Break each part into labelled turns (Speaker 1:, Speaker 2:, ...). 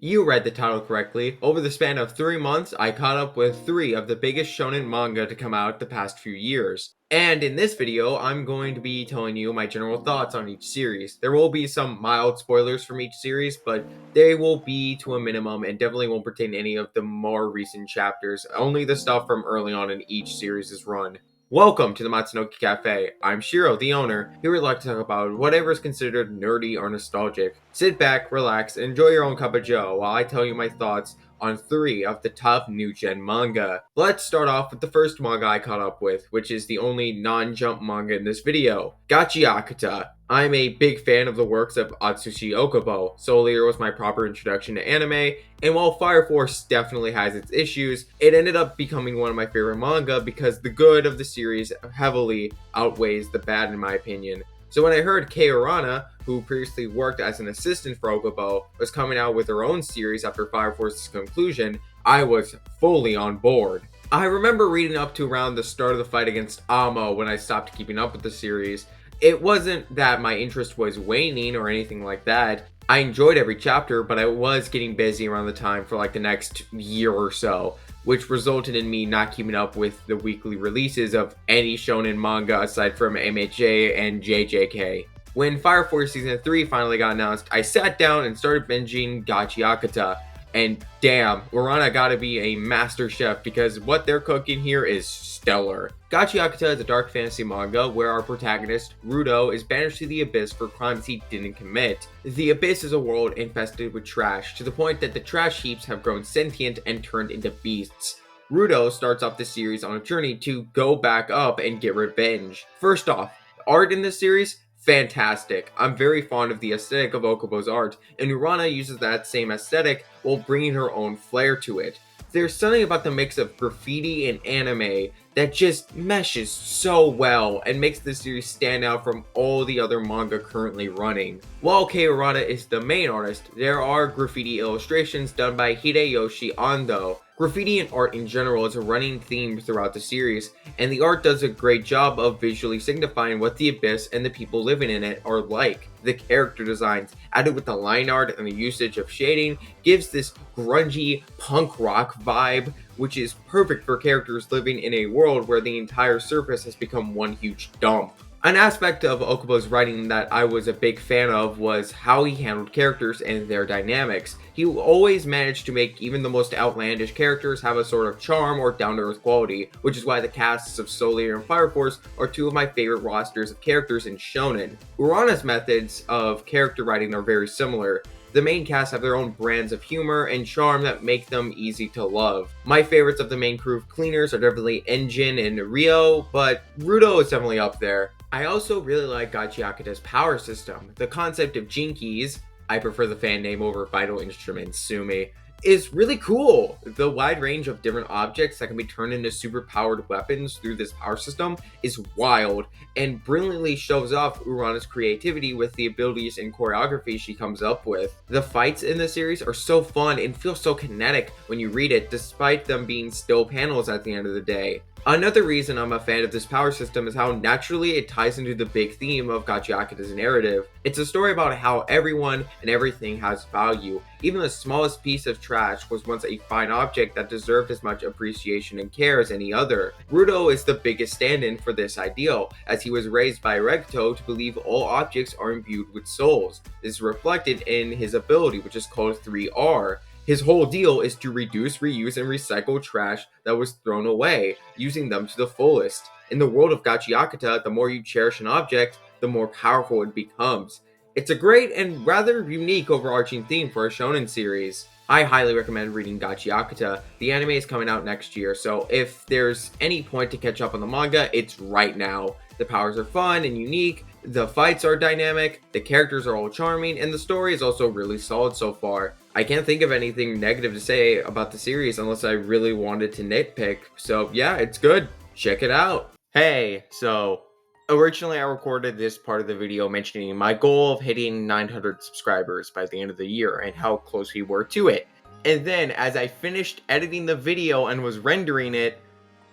Speaker 1: You read the title correctly. Over the span of 3 months, I caught up with 3 of the biggest shonen manga to come out the past few years. And in this video, I'm going to be telling you my general thoughts on each series. There will be some mild spoilers from each series, but they will be to a minimum and definitely won't pertain to any of the more recent chapters, only the stuff from early on in each series' run. Welcome to the Matsunoki Cafe. I'm Shiro, the owner. Here we'd like to talk about whatever is considered nerdy or nostalgic. Sit back, relax, and enjoy your own cup of joe while I tell you my thoughts on 3 of the top new-gen manga. Let's start off with the first manga I caught up with, which is the only non-jump manga in this video, Gachiakuta. I'm a big fan of the works of Atsushi Okubo. Soul Eater was my proper introduction to anime, and while Fire Force definitely has its issues, it ended up becoming one of my favorite manga because the good of the series heavily outweighs the bad in my opinion. So when I heard Kei Urana, who previously worked as an assistant for Okubo, was coming out with her own series after Fire Force's conclusion, I was fully on board. I remember reading up to around the start of the fight against Amo when I stopped keeping up with the series. It wasn't that my interest was waning or anything like that. I enjoyed every chapter, but I was getting busy around the time for like the next year or so, which resulted in me not keeping up with the weekly releases of any shonen manga aside from MHA and JJK. When Fire Force Season 3 finally got announced, I sat down and started binging Gachiakuta. And damn, Urana gotta be a master chef because what they're cooking here is stellar. Gachiakuta is a dark fantasy manga where our protagonist, Rudo, is banished to the Abyss for crimes he didn't commit. The Abyss is a world infested with trash, to the point that the trash heaps have grown sentient and turned into beasts. Rudo starts off the series on a journey to go back up and get revenge. First off, art in this series, fantastic. I'm very fond of the aesthetic of Okubo's art, and Urana uses that same aesthetic while bringing her own flair to it. There's something about the mix of graffiti and anime that just meshes so well and makes the series stand out from all the other manga currently running. While Kei Urana is the main artist, there are graffiti illustrations done by Hideyoshi Ando. Graffiti and art in general is a running theme throughout the series, and the art does a great job of visually signifying what the Abyss and the people living in it are like. The character designs, added with the line art and the usage of shading, gives this grungy punk rock vibe, which is perfect for characters living in a world where the entire surface has become one huge dump. An aspect of Okubo's writing that I was a big fan of was how he handled characters and their dynamics. He always managed to make even the most outlandish characters have a sort of charm or down-to-earth quality, which is why the casts of Soul Eater and Fire Force are 2 of my favorite rosters of characters in shonen. Urana's methods of character writing are very similar. The main cast have their own brands of humor and charm that make them easy to love. My favorites of the main crew of cleaners are definitely Engine and Rio, but Rudo is definitely up there. I also really like Gachiakuta's power system. The concept of Jinkies, I prefer the fan name over Vital Instruments, sue me, is really cool. The wide range of different objects that can be turned into super powered weapons through this power system is wild and brilliantly shows off Urana's creativity with the abilities and choreography she comes up with. The fights in the series are so fun and feel so kinetic when you read it, despite them being still panels at the end of the day. Another reason I'm a fan of this power system is how naturally it ties into the big theme of Gachiakuta's narrative. It's a story about how everyone and everything has value. Even the smallest piece of trash was once a fine object that deserved as much appreciation and care as any other. Rudo is the biggest stand-in for this ideal, as he was raised by Regto to believe all objects are imbued with souls. This is reflected in his ability, which is called 3R. His whole deal is to reduce, reuse, and recycle trash that was thrown away, using them to the fullest. In the world of Gachiakuta, the more you cherish an object, the more powerful it becomes. It's a great and rather unique overarching theme for a shonen series. I highly recommend reading Gachiakuta. The anime is coming out next year, so if there's any point to catch up on the manga, it's right now. The powers are fun and unique, the fights are dynamic, the characters are all charming, and the story is also really solid so far. I can't think of anything negative to say about the series unless I really wanted to nitpick, so yeah, it's good. Check it out. Hey, so originally I recorded this part of the video mentioning my goal of hitting 900 subscribers by the end of the year and how close we were to it. And then as I finished editing the video and was rendering it,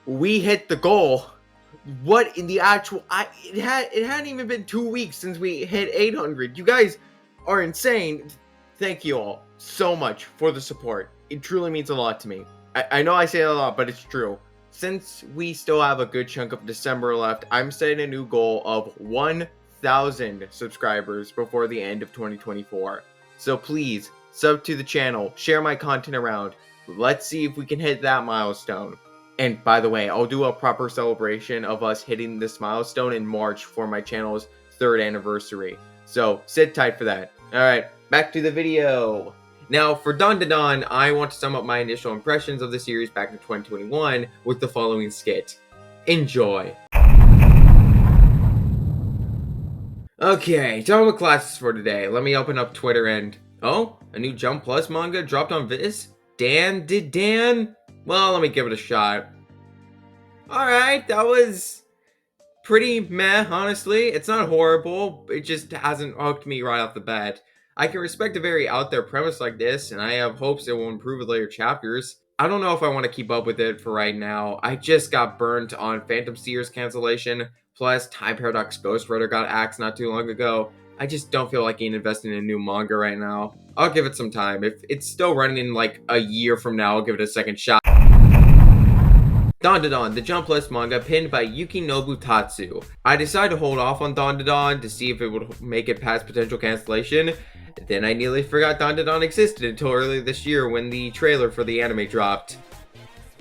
Speaker 1: we hit the goal. What in the actual, it hadn't even been 2 weeks since we hit 800. You guys are insane. Thank you all so much for the support. It truly means a lot to me. I know I say it a lot, but it's true. Since we still have a good chunk of December left, I'm setting a new goal of 1,000 subscribers before the end of 2024. So please, sub to the channel, share my content around. Let's see if we can hit that milestone. And by the way, I'll do a proper celebration of us hitting this milestone in March for my channel's 3rd anniversary. So sit tight for that. Alright, back to the video. Now, for Dandadan, I want to sum up my initial impressions of the series back in 2021 with the following skit. Enjoy. Okay, done with classes for today. Let me open up Twitter and... Oh, a new Jump Plus manga dropped on Viz? Dan? Well, let me give it a shot. Alright, that was pretty meh, honestly. It's not horrible, it just hasn't hooked me right off the bat. I can respect a very out there premise like this, and I have hopes it will improve with later chapters. I don't know if I want to keep up with it for right now. I just got burnt on Phantom Seer's cancellation, plus Time Paradox Ghost Rider got axed not too long ago. I just don't feel like getting invested in a new manga right now. I'll give it some time. If it's still running in like a year from now, I'll give it a second shot. Dandadan, the Jump Plus manga pinned by Yukinobu Tatsu. I decided to hold off on Dandadan to see if it would make it past potential cancellation. Then I nearly forgot Dandadan existed until earlier this year when the trailer for the anime dropped.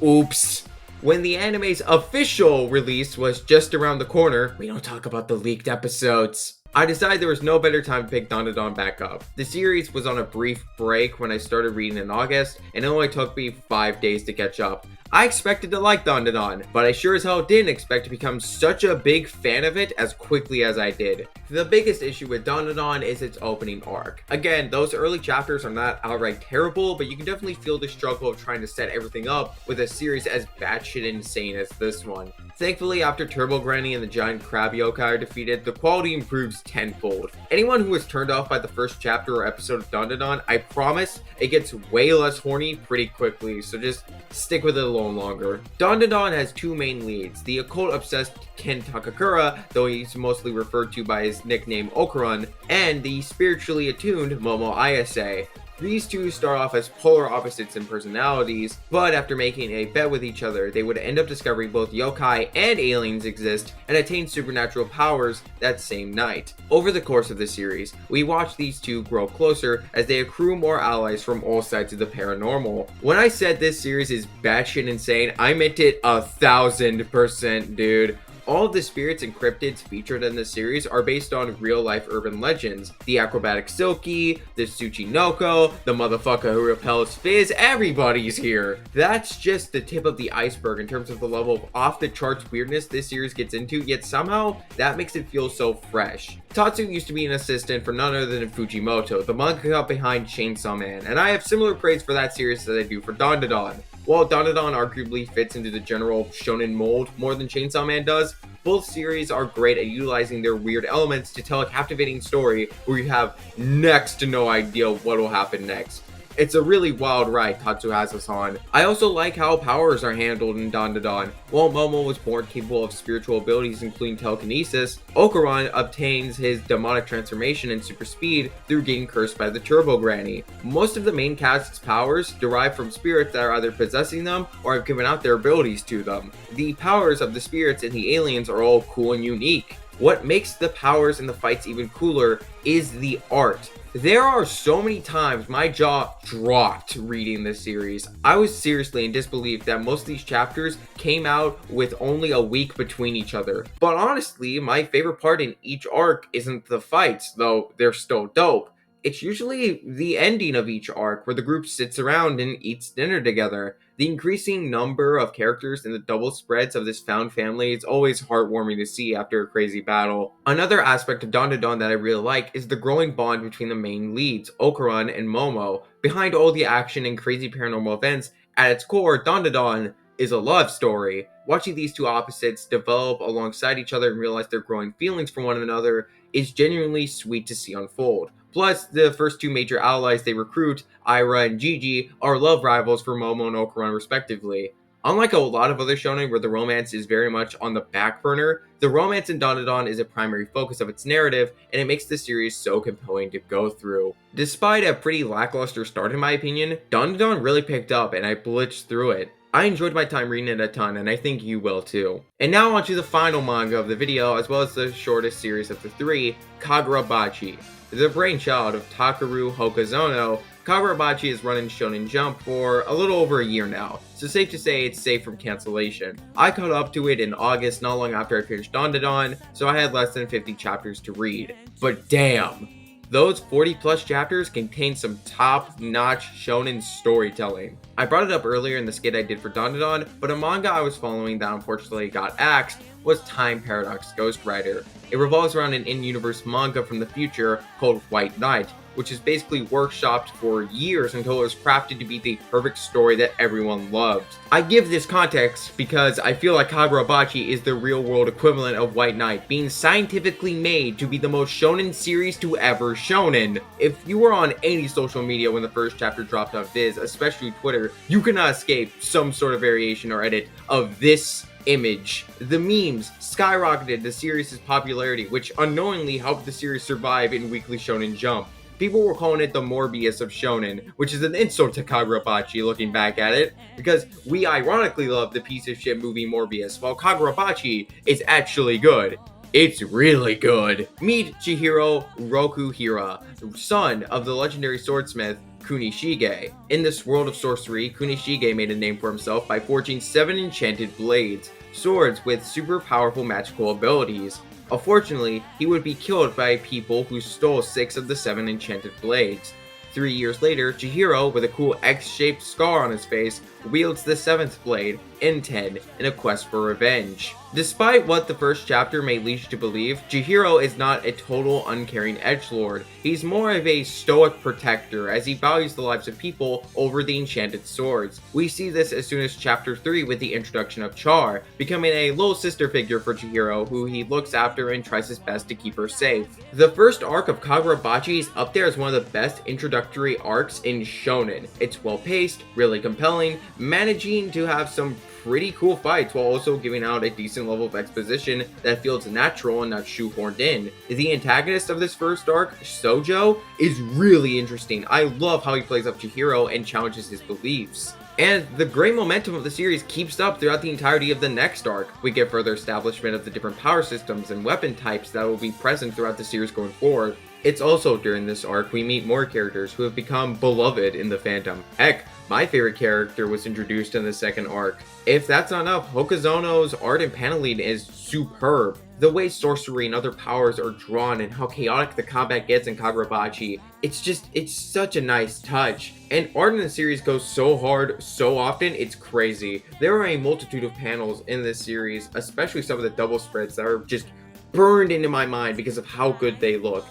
Speaker 1: Oops. When the anime's official release was just around the corner, we don't talk about the leaked episodes. I decided there was no better time to pick Dandadan back up. The series was on a brief break when I started reading in August, and it only took me 5 days to catch up. I expected to like Dandadan, but I sure as hell didn't expect to become such a big fan of it as quickly as I did. The biggest issue with Dandadan is its opening arc. Again, those early chapters are not outright terrible, but you can definitely feel the struggle of trying to set everything up with a series as batshit insane as this one. Thankfully, after Turbo Granny and the giant crab yokai are defeated, the quality improves tenfold. Anyone who was turned off by the first chapter or episode of Dandadan, I promise it gets way less horny pretty quickly, so just stick with it a little longer. Dandadan has two main leads, the occult-obsessed Ken Takakura, though he's mostly referred to by his nickname Okuran, and the spiritually attuned Momo Ayase. These two start off as polar opposites in personalities, but after making a bet with each other, they would end up discovering both yokai and aliens exist and attain supernatural powers that same night. Over the course of the series, we watch these two grow closer as they accrue more allies from all sides of the paranormal. When I said this series is batshit insane, I meant it 1,000%, dude. All of the spirits and cryptids featured in the series are based on real-life urban legends. The acrobatic Silky, the Tsuchinoko, the motherfucker who repels Fizz, everybody's here. That's just the tip of the iceberg in terms of the level of off-the-charts weirdness this series gets into, yet somehow that makes it feel so fresh. Tatsu used to be an assistant for none other than Fujimoto, the mangaka behind Chainsaw Man, and I have similar praise for that series as I do for Dandadan. While Dandadan arguably fits into the general shonen mold more than Chainsaw Man does, both series are great at utilizing their weird elements to tell a captivating story where you have next to no idea what will happen next. It's a really wild ride Tatsu has us on. I also like how powers are handled in Dandadan. While Momo was born capable of spiritual abilities including telekinesis, Okuran obtains his demonic transformation and super speed through getting cursed by the Turbo Granny. Most of the main cast's powers derive from spirits that are either possessing them or have given out their abilities to them. The powers of the spirits and the aliens are all cool and unique. What makes the powers and the fights even cooler is the art. There are so many times my jaw dropped reading this series. I was seriously in disbelief that most of these chapters came out with only a week between each other. But honestly, my favorite part in each arc isn't the fights, though they're still dope. It's usually the ending of each arc where the group sits around and eats dinner together. The increasing number of characters and the double spreads of this found family is always heartwarming to see after a crazy battle. Another aspect of Dandadan that I really like is the growing bond between the main leads, Okuran and Momo. Behind all the action and crazy paranormal events, at its core, Dandadan is a love story. Watching these two opposites develop alongside each other and realize their growing feelings for one another is genuinely sweet to see unfold. Plus, the first two major allies they recruit, Ira and Gigi, are love rivals for Momo and Okuran respectively. Unlike a lot of other shonen where the romance is very much on the back burner, the romance in Dandadan is a primary focus of its narrative, and it makes the series so compelling to go through. Despite a pretty lackluster start in my opinion, Dandadan really picked up and I blitzed through it. I enjoyed my time reading it a ton, and I think you will too. And now on to the final manga of the video, as well as the shortest series of the three, Kagurabachi. The brainchild of Takeru Hokazono, Kagurabachi has run in Shonen Jump for a little over a year now, so safe to say it's safe from cancellation. I caught up to it in August, not long after I finished Dandadan, so I had less than 50 chapters to read. But damn! Those 40 plus chapters contain some top-notch shonen storytelling. I brought it up earlier in the skit I did for Dandadan, but a manga I was following that unfortunately got axed was Time Paradox Ghost Rider. It revolves around an in-universe manga from the future called White Knight, which is basically workshopped for years until it was crafted to be the perfect story that everyone loved. I give this context because I feel like Kagurabachi is the real-world equivalent of White Knight, being scientifically made to be the most shonen series to ever shonen. If you were on any social media when the first chapter dropped on Viz, especially Twitter, you cannot escape some sort of variation or edit of this image. The memes skyrocketed the series' popularity, which unknowingly helped the series survive in Weekly Shonen Jump. People were calling it the Morbius of shonen, which is an insult to Kagurabachi looking back at it, because we ironically love the piece of shit movie Morbius, while Kagurabachi is actually good. It's really good. Meet Chihiro Rokuhira, son of the legendary swordsmith Kunishige. In this world of sorcery, Kunishige made a name for himself by forging 7 enchanted blades, swords with super powerful magical abilities. Unfortunately, he would be killed by people who stole 6 of the 7 enchanted blades. 3 years later, Chihiro, with a cool X-shaped scar on his face, wields the 7th blade, N10, in a quest for revenge. Despite what the first chapter may lead you to believe, Chihiro is not a total uncaring edgelord. He's more of a stoic protector, as he values the lives of people over the enchanted swords. We see this as soon as chapter 3 with the introduction of Char, becoming a little sister figure for Chihiro, who he looks after and tries his best to keep her safe. The first arc of Kagurabachi is up there as one of the best introductory arcs in shonen. It's well paced, really compelling, managing to have some pretty cool fights while also giving out a decent level of exposition that feels natural and not shoehorned in. The antagonist of this first arc, Sojo, is really interesting. I love how he plays up Chihiro and challenges his beliefs. And the great momentum of the series keeps up throughout the entirety of the next arc. We get further establishment of the different power systems and weapon types that will be present throughout the series going forward. It's also during this arc we meet more characters who have become beloved in the fandom. Heck, my favorite character was introduced in the second arc. If that's not enough, Hokazono's art and paneling is superb. The way sorcery and other powers are drawn and how chaotic the combat gets in Kagurabachi, it's such a nice touch. And art in the series goes so hard, so often, it's crazy. There are a multitude of panels in this series, especially some of the double spreads that are just burned into my mind because of how good they look.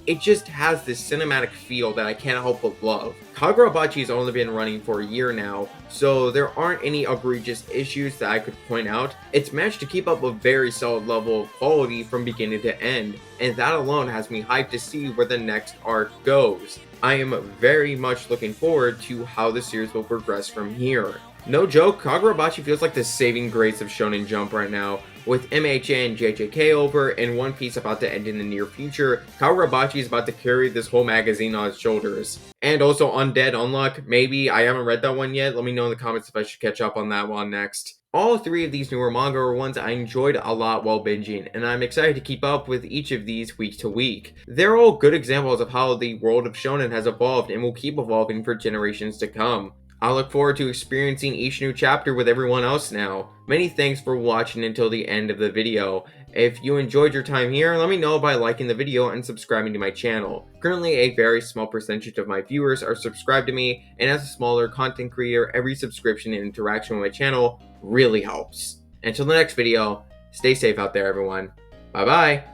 Speaker 1: It just has this cinematic feel that I can't help but love. Kagurabachi has only been running for a year now, so there aren't any egregious issues that I could point out. It's managed to keep up a very solid level of quality from beginning to end, and that alone has me hyped to see where the next arc goes. I am very much looking forward to how the series will progress from here. No joke, Kagurabachi feels like the saving grace of Shonen Jump right now. With MHA and JJK over and One Piece about to end in the near future, Kagurabachi is about to carry this whole magazine on its shoulders. And also Undead Unluck, maybe, I haven't read that one yet, let me know in the comments if I should catch up on that one next. All 3 of these newer manga are ones I enjoyed a lot while binging, and I'm excited to keep up with each of these week to week. They're all good examples of how the world of shonen has evolved and will keep evolving for generations to come. I look forward to experiencing each new chapter with everyone else now. Many thanks for watching until the end of the video. If you enjoyed your time here, let me know by liking the video and subscribing to my channel. Currently, a very small percentage of my viewers are subscribed to me, and as a smaller content creator, every subscription and interaction with my channel really helps. Until the next video, stay safe out there everyone. Bye bye!